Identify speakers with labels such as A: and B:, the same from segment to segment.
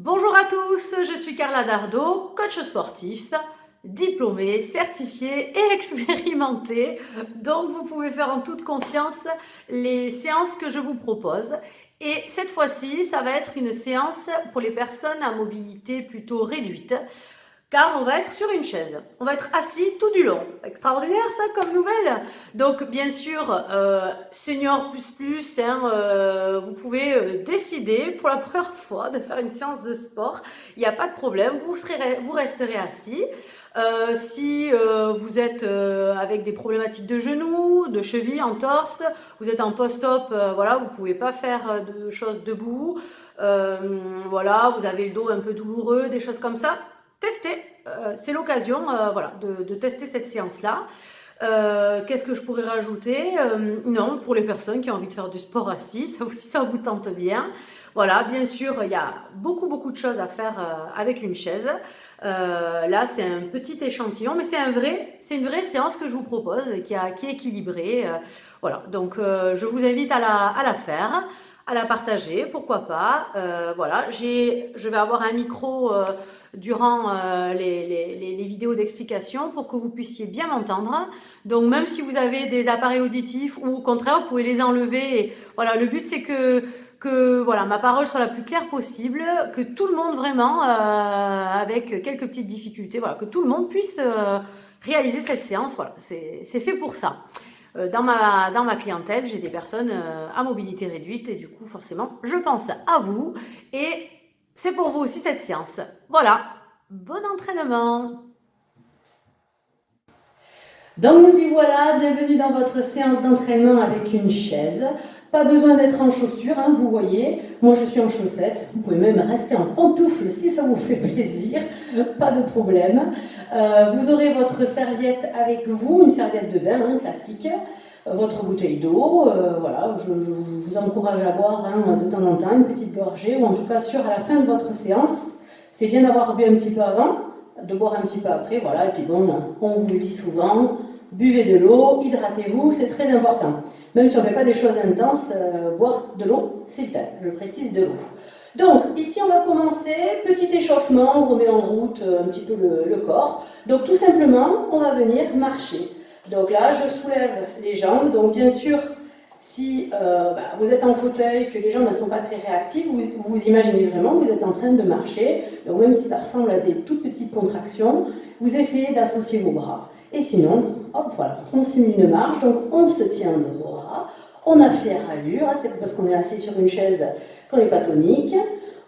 A: Bonjour à tous, je suis Carla Dardot, coach sportif, diplômée, certifiée et expérimentée. Donc vous pouvez faire en toute confiance les séances que je vous propose. Et cette fois-ci, ça va être une séance pour les personnes à mobilité plutôt réduite, car on va être sur une chaise. On va être assis tout du long. Extraordinaire ça comme nouvelle. Donc bien sûr, senior plus, vous pouvez décider pour la première fois de faire une séance de sport. Il n'y a pas de problème, vous resterez assis. Si vous êtes avec des problématiques de genoux, de chevilles, en torse, vous êtes en post-op, voilà, vous ne pouvez pas faire de choses debout. Voilà, vous avez le dos un peu douloureux, des choses comme ça. Testez, c'est l'occasion voilà, de tester cette séance-là. Qu'est-ce que je pourrais rajouter? Non, pour les personnes qui ont envie de faire du sport assis, ça aussi ça vous tente bien. Voilà, bien sûr, il y a beaucoup de choses à faire avec une chaise. Là, c'est un petit échantillon, mais c'est une vraie séance que je vous propose, qui est équilibrée. Voilà, donc je vous invite à la faire, à la partager, pourquoi pas. Voilà, je vais avoir un micro durant les vidéos d'explication pour que vous puissiez bien m'entendre. Donc même si vous avez des appareils auditifs ou au contraire, vous pouvez les enlever. Et, voilà, le but c'est que voilà, ma parole soit la plus claire possible, que tout le monde vraiment, avec quelques petites difficultés, voilà, que tout le monde puisse réaliser cette séance. Voilà, c'est fait pour ça. Dans ma clientèle, j'ai des personnes à mobilité réduite et du coup, forcément, je pense à vous et c'est pour vous aussi cette séance. Voilà, bon entraînement! Donc nous y voilà, bienvenue dans votre séance d'entraînement avec une chaise. Pas besoin d'être en chaussures, hein, vous voyez. Moi je suis en chaussettes, vous pouvez même rester en pantoufles si ça vous fait plaisir, pas de problème. Vous aurez votre serviette avec vous, une serviette de bain hein, classique, votre bouteille d'eau, voilà, je vous encourage à boire hein, de temps en temps une petite gorgée, ou en tout cas sûr à la fin de votre séance. C'est bien d'avoir bu un petit peu avant, de boire un petit peu après, voilà, et puis bon, on vous le dit souvent, buvez de l'eau, hydratez-vous, c'est très important. Même si on ne fait pas des choses intenses, boire de l'eau, c'est vital, je précise de l'eau. Donc, ici on va commencer, petit échauffement, on remet en route un petit peu le corps. Donc tout simplement, on va venir marcher. Donc là, je soulève les jambes, donc bien sûr, si vous êtes en fauteuil, que les jambes ne sont pas très réactives, vous imaginez vraiment que vous êtes en train de marcher. Donc même si ça ressemble à des toutes petites contractions, vous essayez d'associer vos bras. Et sinon, hop, voilà, on simule une marche, donc on se tient droit, on a fait allure, c'est pas parce qu'on est assis sur une chaise qu'on n'est pas tonique.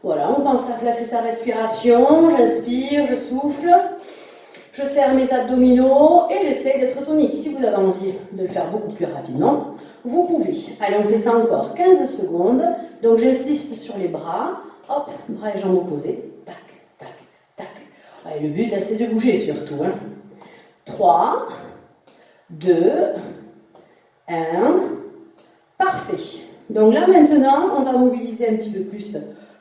A: Voilà, on pense à placer sa respiration, j'inspire, je souffle. Je serre mes abdominaux et j'essaie d'être tonique. Si vous avez envie de le faire beaucoup plus rapidement, vous pouvez. Allez, on fait ça encore 15 secondes. Donc j'insiste sur les bras. Hop, bras et jambes opposés. Tac, tac, tac. Allez, le but, c'est de bouger surtout. 3, 2, 1. Parfait. Donc là, maintenant, on va mobiliser un petit peu plus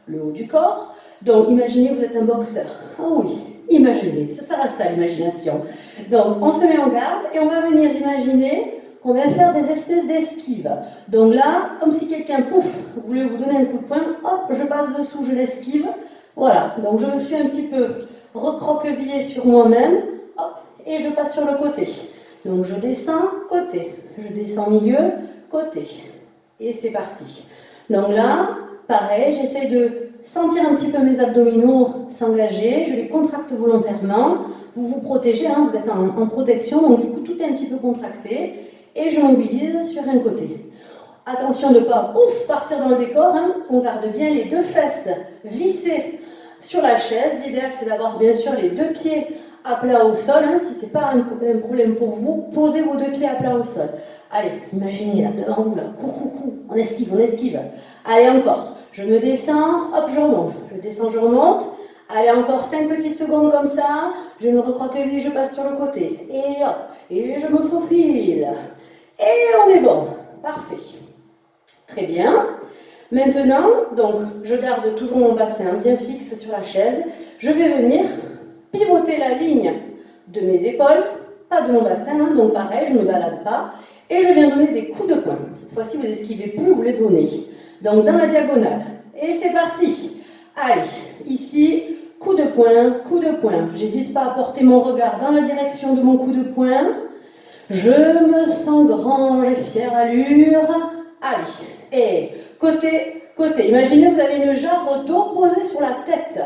A: le haut du corps. Donc, imaginez que vous êtes un boxeur. Oh oui, imaginez, ça sert à ça l'imagination. Donc, on se met en garde et on va venir imaginer qu'on va faire des espèces d'esquives. Donc là, comme si quelqu'un, pouf, voulait vous donner un coup de poing, hop, je passe dessous, je l'esquive. Voilà, donc je me suis un petit peu recroquevillée sur moi-même, hop, et je passe sur le côté. Donc je descends, côté, je descends milieu, côté. Et c'est parti. Donc là, pareil, j'essaie de sentir un petit peu mes abdominaux s'engager, je les contracte volontairement, vous vous protégez, hein, vous êtes en protection, donc du coup tout est un petit peu contracté, et je mobilise sur un côté. Attention de ne pas ouf, partir dans le décor, hein, on garde bien les deux fesses vissées sur la chaise, l'idéal c'est d'avoir bien sûr les deux pieds à plat au sol, hein, si ce n'est pas un problème pour vous, posez vos deux pieds à plat au sol. Allez, imaginez là, devant vous, là, coucou, on esquive, on esquive. Allez, encore, je me descends, hop, je remonte, je descends, je remonte. Allez, encore 5 petites secondes comme ça, je me recroqueville, je passe sur le côté. Et hop, et je me faufile. Et on est bon, parfait. Très bien. Maintenant, donc, je garde toujours mon bassin bien fixe sur la chaise. Je vais venir pivoter la ligne de mes épaules, pas de mon bassin, hein, donc pareil, je ne me balade pas. Et je viens donner des coups de poing. Cette fois-ci, vous esquivez plus, vous les donnez. Donc, dans la diagonale. Et c'est parti. Allez, ici, coup de poing, coup de poing. J'hésite pas à porter mon regard dans la direction de mon coup de poing. Je me sens grand, j'ai fière allure. Allez, et côté, côté. Imaginez vous avez une jarre d'eau posée sur la tête.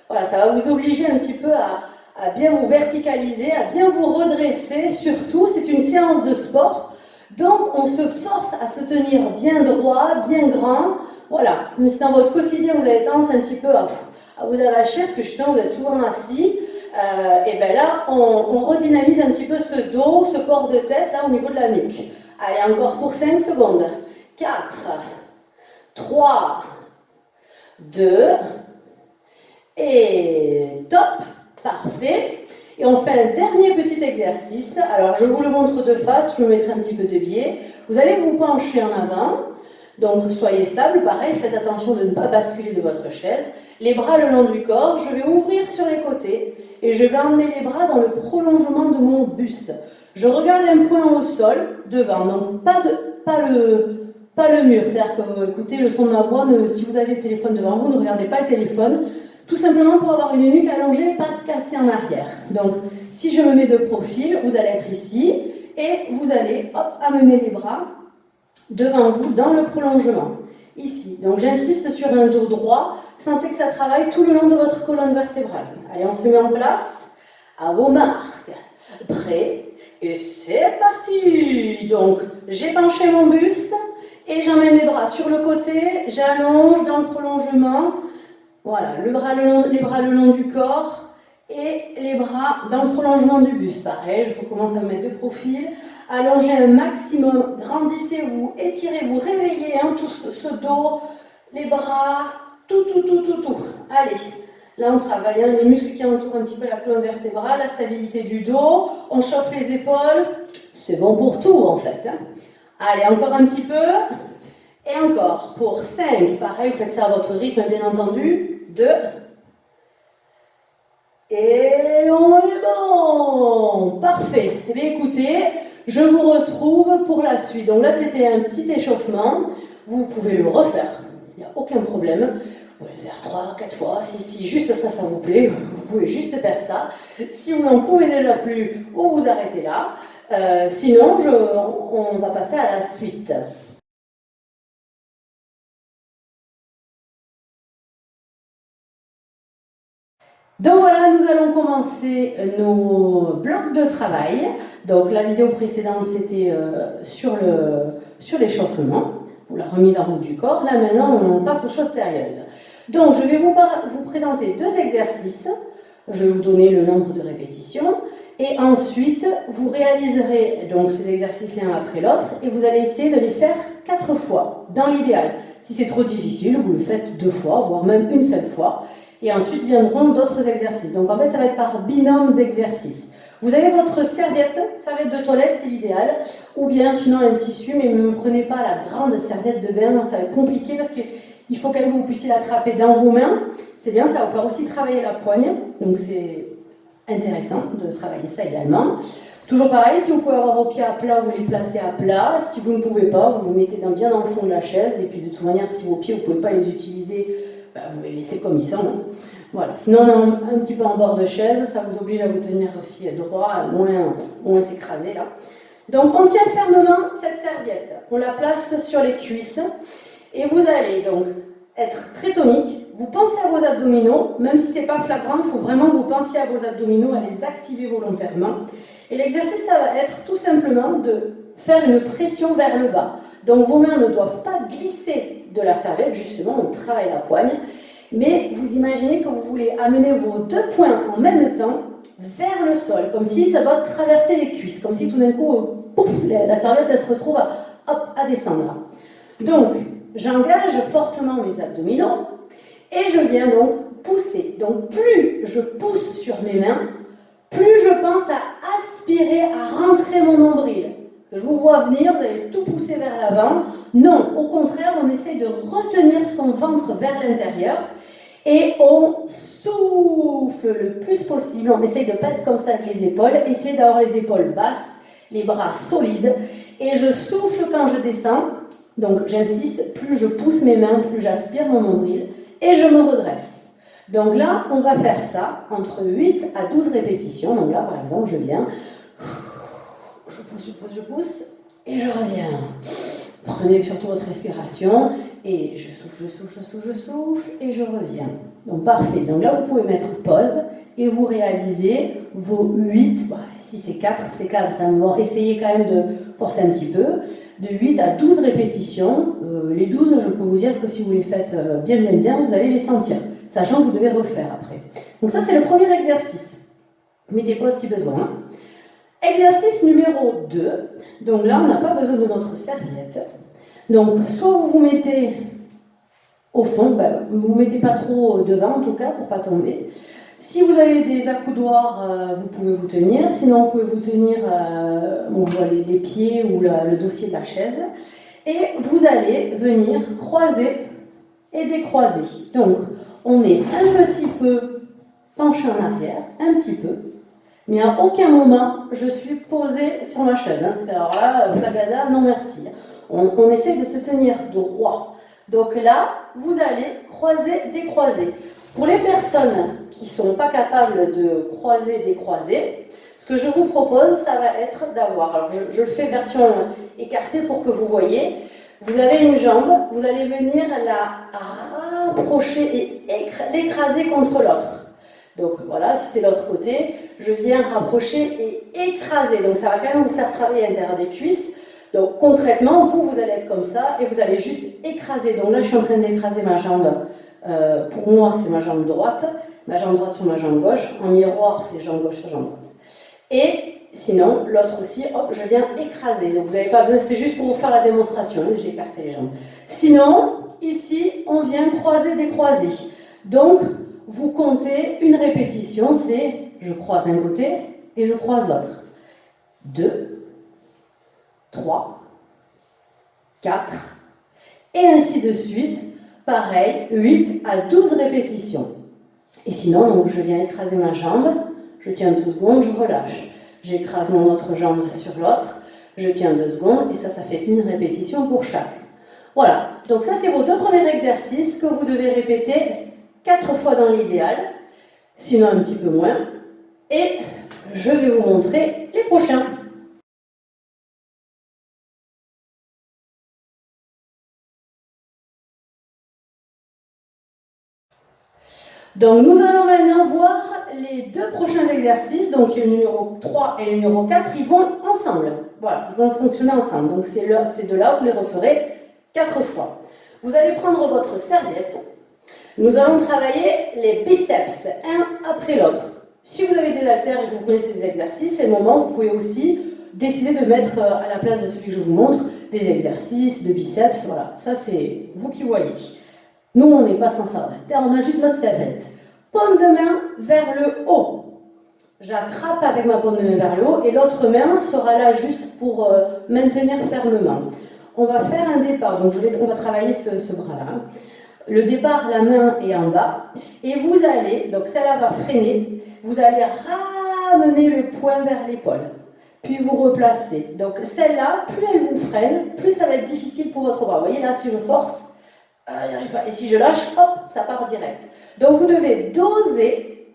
A: Voilà, ça va vous obliger un petit peu à bien vous verticaliser, à bien vous redresser. Surtout, c'est une séance de sport. Donc, on se force à se tenir bien droit, bien grand. Voilà, même si dans votre quotidien, vous avez tendance un petit peu à vous avacher, parce que justement, vous êtes souvent assis. Et bien là, on redynamise un petit peu ce dos, ce port de tête, là, au niveau de la nuque. Allez, encore pour 5 secondes. 4, 3, 2, et top, parfait. Et on fait un dernier petit exercice. Alors, je vous le montre de face, je me mettrai un petit peu de biais. Vous allez vous pencher en avant. Donc, soyez stable, pareil, faites attention de ne pas basculer de votre chaise. Les bras le long du corps, je vais ouvrir sur les côtés et je vais emmener les bras dans le prolongement de mon buste. Je regarde un point au sol, devant, donc pas le mur. C'est-à-dire que vous écoutez le son de ma voix, si vous avez le téléphone devant vous, ne regardez pas le téléphone. Tout simplement pour avoir une nuque allongée et pas cassée en arrière. Donc, si je me mets de profil, vous allez être ici et vous allez amener les bras devant vous dans le prolongement. Ici. Donc, j'insiste sur un dos droit. Sentez que ça travaille tout le long de votre colonne vertébrale. Allez, on se met en place. À vos marques. Prêt. Et c'est parti. Donc, j'ai penché mon buste et j'emmène mes bras sur le côté. J'allonge dans le prolongement. Voilà, les bras le long du corps et les bras dans le prolongement du buste. Pareil, je recommence à me mettre de profil. Allongez un maximum, grandissez-vous, étirez-vous, réveillez tout ce dos, les bras, tout. Allez, là on travaille les muscles qui entourent un petit peu la colonne vertébrale, la stabilité du dos, on chauffe les épaules, c'est bon pour tout en fait. Allez, encore un petit peu, et encore, pour 5, pareil, vous faites ça à votre rythme bien entendu. 2. Et on est bon. Parfait. Eh bien écoutez, je vous retrouve pour la suite. Donc là, c'était un petit échauffement. Vous pouvez le refaire. Il n'y a aucun problème. Vous pouvez le faire 3, 4 fois. Si juste ça vous plaît, vous pouvez juste faire ça. Si vous n'en pouvez déjà plus, vous vous arrêtez là. Sinon, on va passer à la suite. Donc voilà, nous allons commencer nos blocs de travail. Donc la vidéo précédente, c'était sur l'échauffement, ou la remise en route du corps. Là maintenant, on passe aux choses sérieuses. Donc je vais vous présenter 2 exercices. Je vais vous donner le nombre de répétitions. Et ensuite, vous réaliserez donc ces exercices l'un après l'autre. Et vous allez essayer de les faire 4 fois, dans l'idéal. Si c'est trop difficile, vous le faites 2 fois, voire même une seule fois. Et ensuite viendront d'autres exercices. Donc en fait, ça va être par binôme d'exercices. Vous avez votre serviette de toilette, c'est l'idéal, ou bien sinon un tissu, mais ne prenez pas la grande serviette de bain, ça va être compliqué parce qu'il faut quand même que vous puissiez l'attraper dans vos mains. C'est bien, ça va vous faire aussi travailler la poigne, donc c'est intéressant de travailler ça également. Toujours pareil, si vous pouvez avoir vos pieds à plat, vous les placez à plat. Si vous ne pouvez pas, vous vous mettez bien dans le fond de la chaise, et puis de toute manière, si vos pieds, vous ne pouvez pas les utiliser, vous les laissez comme ils sont. Voilà. Sinon, on est un petit peu en bord de chaise, ça vous oblige à vous tenir aussi droit, moins s'écraser là. Donc, on tient fermement cette serviette. On la place sur les cuisses et vous allez donc être très tonique. Vous pensez à vos abdominaux, même si ce n'est pas flagrant, il faut vraiment que vous pensiez à vos abdominaux, à les activer volontairement. Et l'exercice, ça va être tout simplement de faire une pression vers le bas. Donc, vos mains ne doivent pas glisser de la serviette, justement, on travaille la poigne. Mais vous imaginez que vous voulez amener vos 2 poings en même temps vers le sol, comme si ça doit traverser les cuisses, comme si tout d'un coup, pouf, la serviette, elle se retrouve à descendre. Donc, j'engage fortement mes abdominaux et je viens donc pousser. Donc, plus je pousse sur mes mains, plus je pense à aspirer, à rentrer mon nombril. Je vous vois venir, vous allez tout pousser vers l'avant. Non, au contraire, on essaye de retenir son ventre vers l'intérieur et on souffle le plus possible. On essaye de ne pas être comme ça avec les épaules. Essayez d'avoir les épaules basses, les bras solides. Et je souffle quand je descends. Donc j'insiste, plus je pousse mes mains, plus j'aspire mon nombril. Et je me redresse. Donc là, on va faire ça entre 8 à 12 répétitions. Donc là, par exemple, je viens, je pousse, et je reviens. Prenez surtout votre respiration, et je souffle, et je reviens. Donc parfait. Donc là, vous pouvez mettre pause, et vous réalisez vos 8, si c'est 4, c'est 4. Bon, essayez quand même de forcer un petit peu, de 8 à 12 répétitions. Les 12, je peux vous dire que si vous les faites bien, vous allez les sentir, sachant que vous devez refaire après. Donc ça, c'est le premier exercice. Mettez pause si besoin. Exercice numéro 2. Donc là, on n'a pas besoin de notre serviette. Donc, soit vous vous mettez au fond, vous ne vous mettez pas trop devant en tout cas, pour ne pas tomber. Si vous avez des accoudoirs, vous pouvez vous tenir. Sinon, vous pouvez vous tenir les pieds ou le dossier de la chaise. Et vous allez venir croiser et décroiser. Donc, on est un petit peu penché en arrière, un petit peu. Mais à aucun moment, je suis posée sur ma chaise. Alors là, flagada, non merci. On essaie de se tenir droit. Donc là, vous allez croiser, décroiser. Pour les personnes qui ne sont pas capables de croiser, décroiser, ce que je vous propose, ça va être d'avoir, alors je le fais version écartée pour que vous voyez, vous avez une jambe, vous allez venir la rapprocher et l'écraser contre l'autre. Donc voilà, si c'est l'autre côté, je viens rapprocher et écraser. Donc ça va quand même vous faire travailler à l'intérieur des cuisses. Donc concrètement, vous allez être comme ça et vous allez juste écraser. Donc là, je suis en train d'écraser ma jambe. Pour moi, c'est ma jambe droite sur ma jambe gauche. En miroir, c'est jambe gauche sur jambe droite. Et sinon, l'autre aussi, hop, je viens écraser. Donc vous n'avez pas besoin, c'était juste pour vous faire la démonstration. J'ai écarté les jambes. Sinon, ici, on vient croiser, décroiser. Donc, vous comptez une répétition, c'est je croise un côté et je croise l'autre. 2, 3, 4, et ainsi de suite. Pareil, 8 à 12 répétitions. Et sinon, donc, je viens écraser ma jambe, je tiens 2 secondes, je relâche. J'écrase mon autre jambe sur l'autre, je tiens 2 secondes, et ça fait une répétition pour chaque. Voilà, donc ça c'est vos 2 premiers exercices que vous devez répéter 4 fois dans l'idéal, sinon un petit peu moins. Et je vais vous montrer les prochains. Donc nous allons maintenant voir les 2 prochains exercices, donc le numéro 3 et le numéro 4, ils vont ensemble. Voilà, ils vont fonctionner ensemble. Donc c'est de là où vous les referez 4 fois. Vous allez prendre votre serviette. Nous allons travailler les biceps, un après l'autre. Si vous avez des haltères et que vous connaissez des exercices, c'est le moment où vous pouvez aussi décider de mettre à la place de celui que je vous montre des exercices de biceps. Voilà, ça c'est vous qui voyez. Nous, on n'est pas sans haltères, on a juste notre serviette. Paume de main vers le haut. J'attrape avec ma paume de main vers le haut et l'autre main sera là juste pour maintenir fermement. On va faire un départ, donc on va travailler ce bras-là. Le départ, la main est en bas, et vous allez, donc celle-là va freiner, vous allez ramener le poing vers l'épaule, puis vous replacez. Donc celle-là, plus elle vous freine, plus ça va être difficile pour votre bras. Vous voyez là, si je force, j'y arrive pas. Et si je lâche, hop, ça part direct. Donc vous devez doser,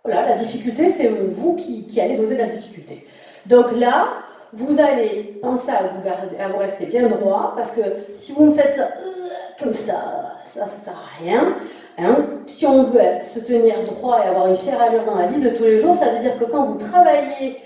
A: voilà, la difficulté, c'est vous qui allez doser la difficulté. Donc là, vous allez penser à vous rester bien droit, parce que si vous me faites ça comme ça ne sert à rien. Hein. Si on veut se tenir droit et avoir une fière allure dans la vie de tous les jours, ça veut dire que quand vous travaillez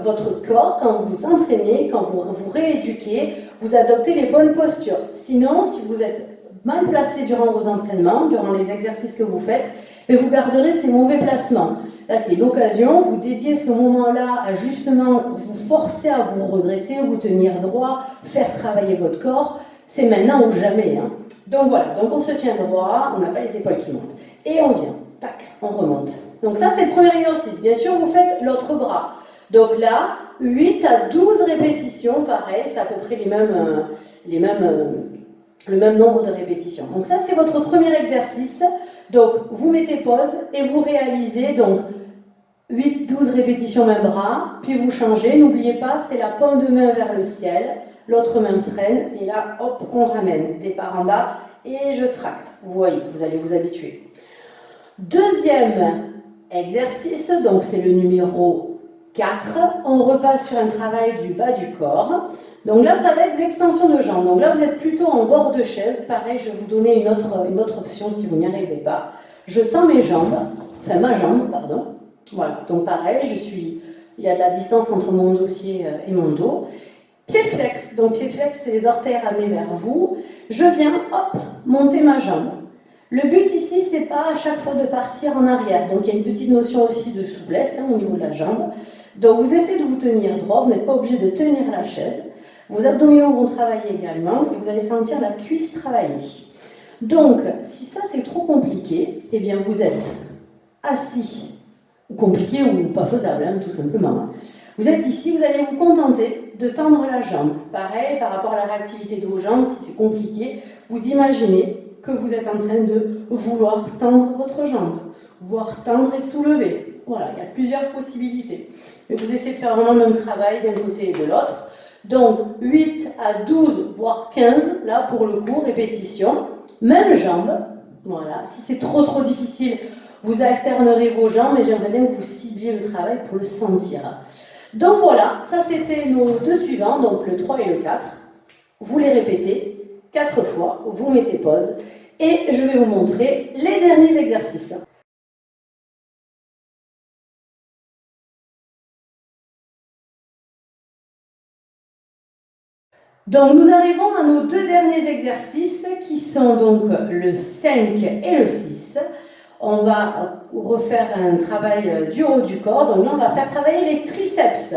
A: votre corps, quand vous vous entraînez, quand vous vous rééduquez, vous adoptez les bonnes postures. Sinon, si vous êtes mal placé durant vos entraînements, durant les exercices que vous faites, vous garderez ces mauvais placements. Là, c'est l'occasion, vous dédiez ce moment-là à justement vous forcer à vous redresser, vous tenir droit, faire travailler votre corps. C'est maintenant ou jamais. Hein. Donc voilà, donc on se tient droit, on n'a pas les épaules qui montent. Et on vient, tac, on remonte. Donc ça, c'est le premier exercice. Bien sûr, vous faites l'autre bras. Donc là, 8 à 12 répétitions, pareil, c'est à peu près le même nombre de répétitions. Donc ça, c'est votre premier exercice. Donc, vous mettez pause et vous réalisez donc 8-12 répétitions même bras, puis vous changez. N'oubliez pas, c'est la paume de main vers le ciel, l'autre main freine, et là, hop, on ramène. Départ en bas, et je tracte. Vous voyez, vous allez vous habituer. Deuxième exercice, donc c'est le numéro 4. On repasse sur un travail du bas du corps. Donc là, ça va être des extensions de jambes. Donc là, vous êtes plutôt en bord de chaise. Pareil, je vais vous donner une autre option si vous n'y arrivez pas. Je tends mes jambes, enfin ma jambe, pardon. Voilà, donc pareil, il y a de la distance entre mon dossier et mon dos. Pied flex, donc pied flex, c'est les orteils ramenés vers vous. Je viens, hop, monter ma jambe. Le but ici, c'est pas à chaque fois de partir en arrière. Donc il y a une petite notion aussi de souplesse au niveau de la jambe. Donc vous essayez de vous tenir droit, vous n'êtes pas obligé de tenir la chaise. Vos abdominaux vont travailler également et vous allez sentir la cuisse travailler. Donc, si ça c'est trop compliqué, eh bien vous êtes assis, compliqué ou pas faisable, tout simplement. Vous êtes ici, vous allez vous contenter de tendre la jambe. Pareil, par rapport à la réactivité de vos jambes, si c'est compliqué, vous imaginez que vous êtes en train de vouloir tendre votre jambe, voire tendre et soulever. Voilà, il y a plusieurs possibilités. Mais vous essayez de faire vraiment le même travail d'un côté et de l'autre. Donc 8 à 12, voire 15, là pour le coup, répétition. Même jambe. Voilà, si c'est trop difficile, vous alternerez vos jambes et j'aimerais bien que vous cibliez le travail pour le sentir. Donc voilà, ça c'était nos deux suivants, donc le 3 et le 4. Vous les répétez 4 fois, vous mettez pause et je vais vous montrer les derniers exercices. Donc nous arrivons à nos deux derniers exercices qui sont donc le 5 et le 6. On va refaire un travail du haut du corps, donc là on va faire travailler les triceps.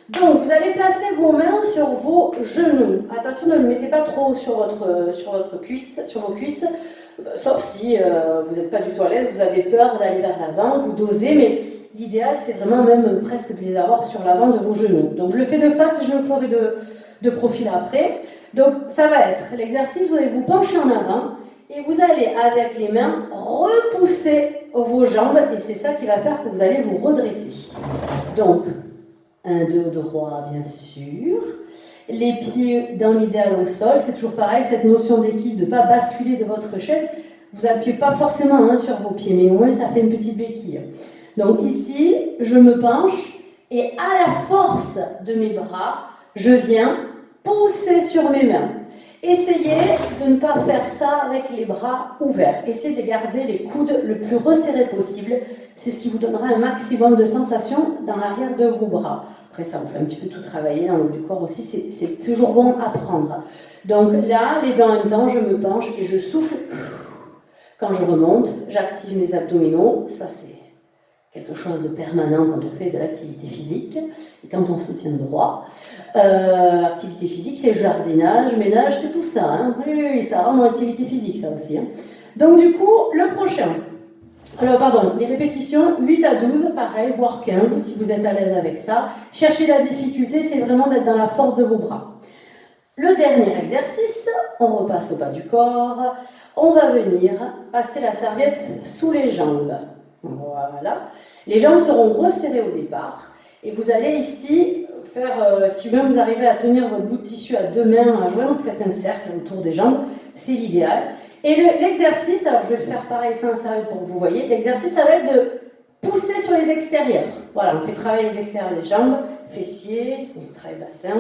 A: Donc vous allez placer vos mains sur vos genoux. Attention, ne le mettez pas trop sur vos cuisses, sauf si vous n'êtes pas du tout à l'aise, vous avez peur d'aller vers l'avant, vous dosez, mais l'idéal c'est vraiment même presque de les avoir sur l'avant de vos genoux. Donc je le fais de face et je le ferai de profil après. Donc ça va être l'exercice, vous allez vous pencher en avant et vous allez avec les mains repousser vos jambes et c'est ça qui va faire que vous allez vous redresser. Donc 1, 2 droit bien sûr, les pieds dans l'idéal au sol, c'est toujours pareil, cette notion d'équilibre, de ne pas basculer de votre chaise, vous appuyez pas forcément sur vos pieds, mais au moins ça fait une petite béquille. Donc ici, je me penche et à la force de mes bras, je viens pousser sur mes mains. Essayez de ne pas faire ça avec les bras ouverts. Essayez de garder les coudes le plus resserrés possible. C'est ce qui vous donnera un maximum de sensations dans l'arrière de vos bras. Après, ça vous fait un petit peu tout travailler dans le haut du corps aussi. C'est toujours bon à prendre. Donc là, les deux en même temps, je me penche et je souffle. Quand je remonte, j'active mes abdominaux. Ça, c'est quelque chose de permanent quand on fait de l'activité physique et quand on se tient droit. L'activité physique, c'est jardinage, ménage, c'est tout ça. Oui, ça rentre dans l'activité physique, ça aussi. Donc du coup, le prochain. Alors pardon, les répétitions, 8 à 12, pareil, voire 15, si vous êtes à l'aise avec ça. Cherchez la difficulté, c'est vraiment d'être dans la force de vos bras. Le dernier exercice, on repasse au bas du corps. On va venir passer la serviette sous les jambes. Voilà. Les jambes seront resserrées au départ. Et vous allez ici faire, si même vous arrivez à tenir votre bout de tissu à deux mains à joindre, vous faites un cercle autour des jambes, c'est l'idéal. Et l'exercice, alors je vais le faire pareil sans la serviette pour que vous voyez, l'exercice ça va être de pousser sur les extérieurs. Voilà, on fait travailler les extérieurs des jambes, fessiers, on travaille bassin.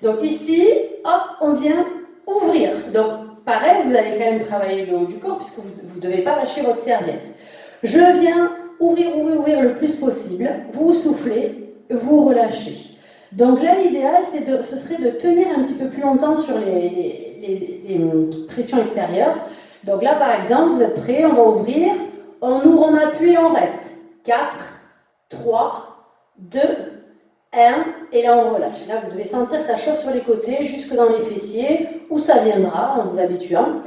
A: Donc ici, hop, on vient ouvrir. Donc pareil, vous allez quand même travailler le haut du corps puisque vous ne devez pas lâcher votre serviette. Je viens ouvrir le plus possible, vous soufflez, vous relâchez. Donc là, l'idéal, ce serait de tenir un petit peu plus longtemps sur les pressions extérieures. Donc là, par exemple, vous êtes prêts, on va ouvrir, on ouvre, on appuie et on reste. 4, 3, 2, 1, et là on relâche. Là, vous devez sentir que ça chauffe sur les côtés, jusque dans les fessiers, où ça viendra en vous habituant.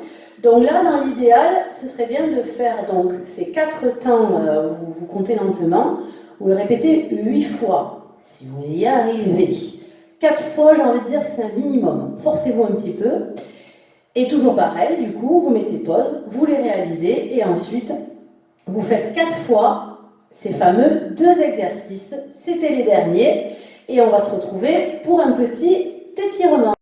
A: Donc là, dans l'idéal, ce serait bien de faire donc ces 4 temps, vous comptez lentement, vous le répétez 8 fois, si vous y arrivez. 4 fois, j'ai envie de dire que c'est un minimum. Forcez-vous un petit peu. Et toujours pareil, du coup, vous mettez pause, vous les réalisez, et ensuite, vous faites 4 fois ces fameux 2 exercices. C'était les derniers, et on va se retrouver pour un petit étirement.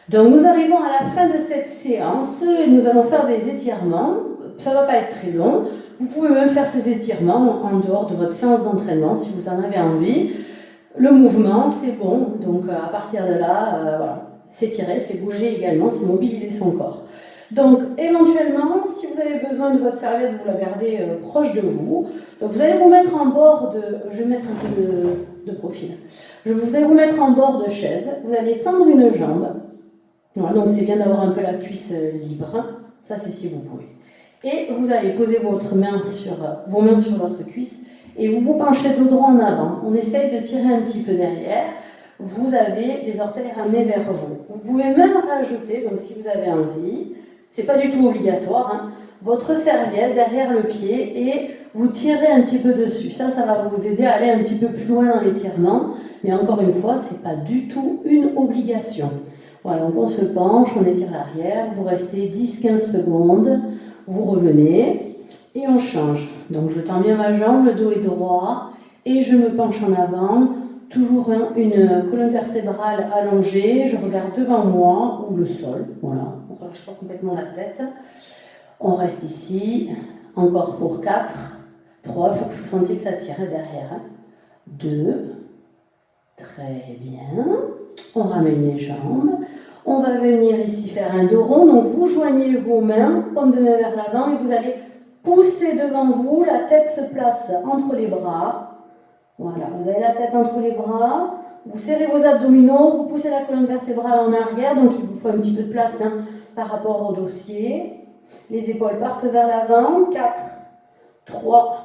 A: Donc nous arrivons à la fin de cette séance, nous allons faire des étirements, ça ne va pas être très long, vous pouvez même faire ces étirements en dehors de votre séance d'entraînement si vous en avez envie. Le mouvement c'est bon, donc à partir de là, voilà, s'étirer, c'est bouger également, c'est mobiliser son corps. Donc éventuellement, si vous avez besoin de votre serviette, vous la gardez proche de vous. Donc vous allez vous mettre en bord de, je vais mettre un peu de profil, vous allez vous mettre en bord de chaise, vous allez tendre une jambe. Voilà, donc c'est bien d'avoir un peu la cuisse libre, ça c'est si vous pouvez. Et vous allez poser vos mains sur votre cuisse et vous vous penchez dos droit en avant. On essaye de tirer un petit peu derrière. Vous avez les orteils ramenés vers vous. Vous pouvez même rajouter, donc si vous avez envie, c'est pas du tout obligatoire, hein, votre serviette derrière le pied et vous tirez un petit peu dessus. Ça va vous aider à aller un petit peu plus loin dans l'étirement, mais encore une fois, c'est pas du tout une obligation. Voilà, donc on se penche, on étire l'arrière, vous restez 10-15 secondes, vous revenez et on change. Donc je tends bien ma jambe, le dos est droit et je me penche en avant, toujours une colonne vertébrale allongée, je regarde devant moi ou le sol, voilà, on ne relâche pas complètement la tête. On reste ici, encore pour 4, 3, il faut que vous sentiez que ça tire derrière, 2, très bien. On ramène les jambes. On va venir ici faire un dos rond. Donc vous joignez vos mains, paume de main vers l'avant, et vous allez pousser devant vous. La tête se place entre les bras. Voilà, vous avez la tête entre les bras. Vous serrez vos abdominaux, vous poussez la colonne vertébrale en arrière. Donc il vous faut un petit peu de place par rapport au dossier. Les épaules partent vers l'avant. 4, 3,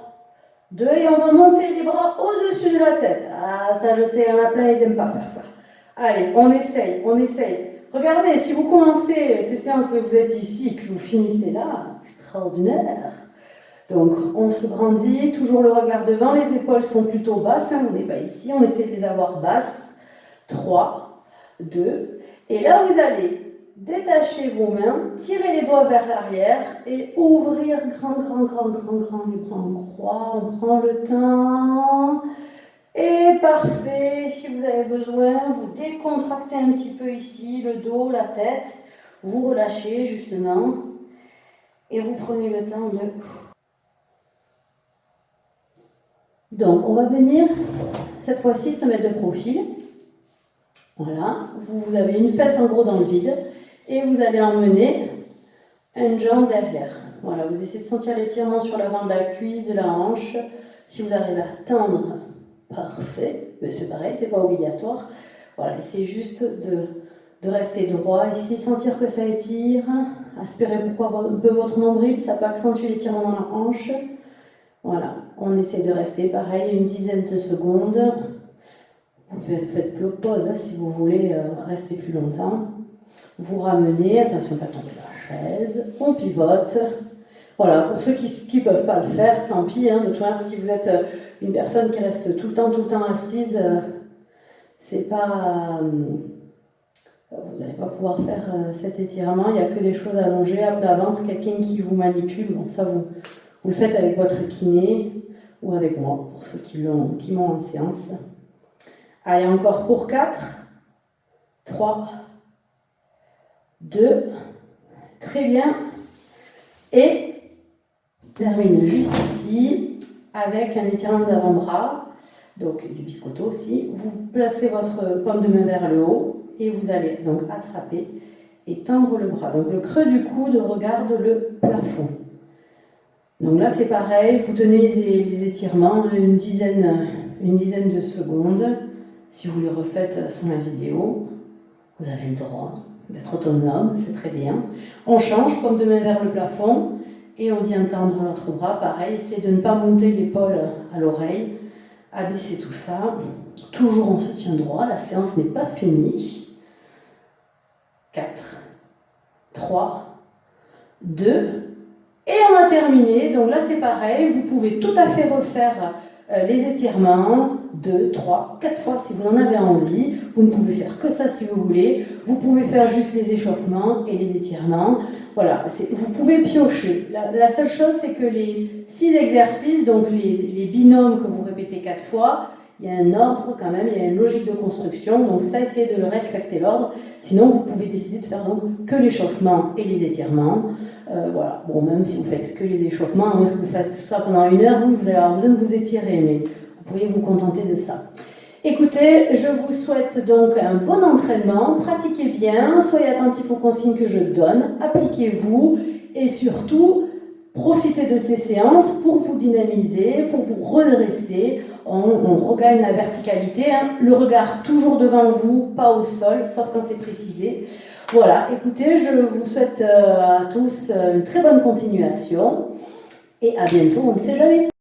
A: 2, et on va monter les bras au-dessus de la tête. Ah, ça je sais, il y en a plein, ils n'aiment pas faire ça. Allez, on essaye, on essaye. Regardez, si vous commencez ces séances, vous êtes ici et que vous finissez là, extraordinaire. Donc, on se grandit, toujours le regard devant, les épaules sont plutôt basses, hein, on n'est pas ici, on essaie de les avoir basses. 3, 2, et là vous allez détacher vos mains, tirer les doigts vers l'arrière et ouvrir grand les bras en croix, on prend le temps. Et parfait, si vous avez besoin, vous décontractez un petit peu ici, le dos, la tête, vous relâchez justement, et vous prenez le temps de... Donc on va venir, cette fois-ci, se mettre de profil. Voilà, vous avez une fesse en gros dans le vide, et vous allez emmener une jambe derrière. Voilà, vous essayez de sentir l'étirement sur l'avant de la cuisse, de la hanche. Si vous arrivez à tendre, parfait, mais c'est pareil, c'est pas obligatoire. Voilà, essayez juste de rester droit ici, sentir que ça étire, aspirez pourquoi un peu votre nombril, ça peut accentuer l'étirement dans la hanche. Voilà, on essaie de rester pareil une dizaine de secondes. Vous faites pause si vous voulez rester plus longtemps. Vous ramenez, attention pas tomber de la chaise, on pivote. Voilà, pour ceux qui ne peuvent pas le faire, tant pis, de toute façon, si vous êtes une personne qui reste tout le temps assise, c'est pas... vous n'allez pas pouvoir faire cet étirement, il n'y a que des choses allongées, à plat ventre, quelqu'un qui vous manipule, bon ça vous le faites avec votre kiné ou avec moi, pour ceux qui m'ont en séance. Allez, encore pour 4, 3, 2, très bien, et termine juste ici avec un étirement d'avant-bras, donc du biscotto aussi. Vous placez votre paume de main vers le haut et vous allez donc attraper et tendre le bras. Donc le creux du coude regarde le plafond. Donc là c'est pareil, vous tenez les étirements une dizaine de secondes. Si vous les refaites sur la vidéo, vous avez le droit d'être autonome, c'est très bien. On change, paume de main vers le plafond. Et on vient tendre l'autre bras, pareil, essayez de ne pas monter l'épaule à l'oreille, abaisser tout ça, toujours on se tient droit, la séance n'est pas finie. 4, 3, 2, et on a terminé, donc là c'est pareil, vous pouvez tout à fait refaire les étirements, 2, 3, 4 fois si vous en avez envie, vous ne pouvez faire que ça si vous voulez, vous pouvez faire juste les échauffements et les étirements. Voilà, vous pouvez piocher. La seule chose, c'est que les 6 exercices, donc les binômes que vous répétez 4 fois, Il y a un ordre quand même, il y a une logique de construction, donc ça, essayez de le respecter l'ordre. Sinon, vous pouvez décider de faire donc que l'échauffement et les étirements. Voilà, bon, même si vous faites que les échauffements, à moins que vous faites ça pendant 1 heure, oui, vous allez avoir besoin de vous étirer, mais vous pourriez vous contenter de ça. Écoutez, je vous souhaite donc un bon entraînement, pratiquez bien, soyez attentifs aux consignes que je donne, appliquez-vous et surtout, profitez de ces séances pour vous dynamiser, pour vous redresser. On regagne la verticalité, hein. Le regard toujours devant vous, pas au sol, sauf quand c'est précisé. Voilà, écoutez, je vous souhaite à tous une très bonne continuation et à bientôt, on ne sait jamais.